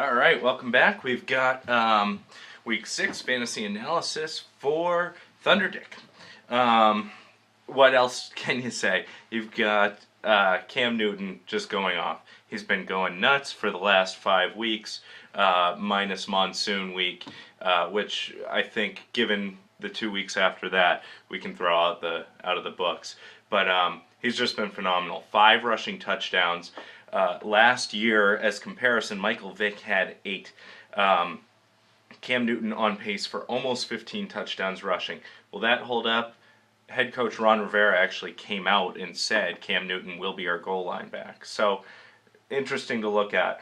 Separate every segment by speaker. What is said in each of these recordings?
Speaker 1: All right, welcome back. We've got week 6 fantasy analysis for Thunderdick. What else can you say? You've got Cam Newton just going off. He's been going nuts for the last 5 weeks, minus monsoon week, which I think, given the 2 weeks after that, we can throw out of the books. But he's just been phenomenal. 5 rushing touchdowns. Last year, as comparison, Michael Vick had 8. Cam Newton on pace for almost 15 touchdowns rushing. Will that hold up? Head coach Ron Rivera actually came out and said Cam Newton will be our goal line back. So, interesting to look at.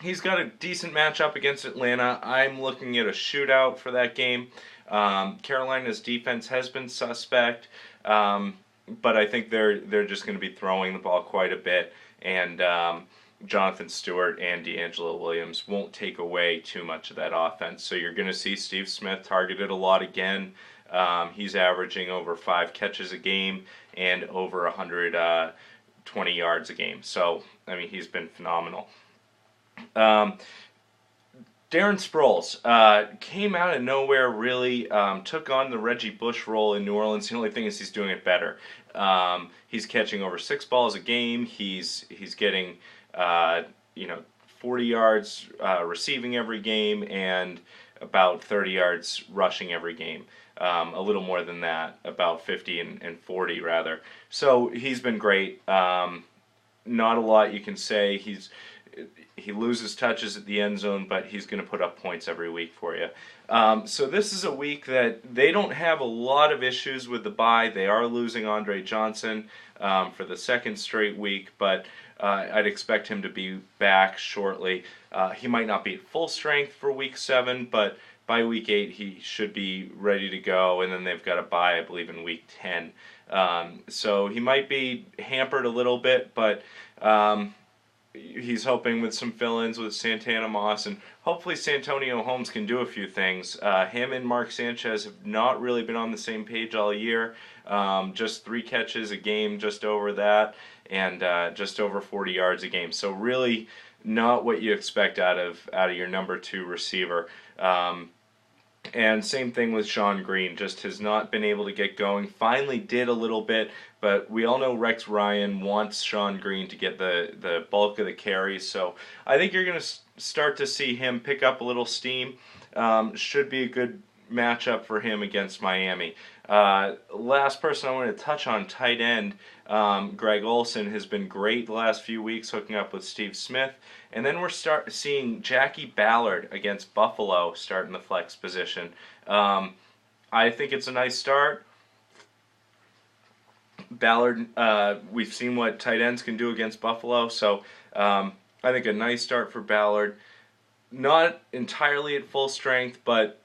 Speaker 1: He's got a decent matchup against Atlanta. I'm looking at a shootout for that game. Carolina's defense has been suspect. But I think they're just going to be throwing the ball quite a bit, and Jonathan Stewart and DeAngelo Williams won't take away too much of that offense. So you're going to see Steve Smith targeted a lot again. He's averaging over 5 catches a game and over 120 yards a game. So, I mean, he's been phenomenal. Darren Sproles came out of nowhere, really took on the Reggie Bush role in New Orleans. The only thing is he's doing it better. He's catching over 6 balls a game. He's getting 40 yards receiving every game and about 30 yards rushing every game. A little more than that, about 50 and 40 rather. So he's been great. Not a lot you can say. He loses touches at the end zone, but he's going to put up points every week for you. So this is a week that they don't have a lot of issues with the bye. They are losing Andre Johnson for the 2nd straight week, but I'd expect him to be back shortly. He might not be at full strength for week 7, but by week 8 he should be ready to go, and then they've got a bye, I believe, in week 10. So he might be hampered a little bit, but he's hoping with some fill-ins with Santana Moss, and hopefully Santonio Holmes can do a few things. Him and Mark Sanchez have not really been on the same page all year. Just 3 catches a game, just over that, and just over 40 yards a game. So really not what you expect out of your number 2 receiver. And same thing with Sean Green, just has not been able to get going. Finally did a little bit, but we all know Rex Ryan wants Sean Green to get the bulk of the carries. So I think you're going to start to see him pick up a little steam. Should be a good matchup for him against Miami. Last person I want to touch on, tight end, Greg Olsen has been great the last few weeks hooking up with Steve Smith. And then we're seeing Jackie Ballard against Buffalo start in the flex position. I think it's a nice start. Ballard, we've seen what tight ends can do against Buffalo, so I think a nice start for Ballard. Not entirely at full strength, but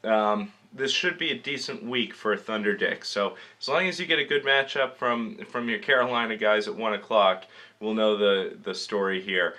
Speaker 1: this should be a decent week for Thunderdick. So as long as you get a good matchup from your Carolina guys at 1 o'clock, we'll know the story here.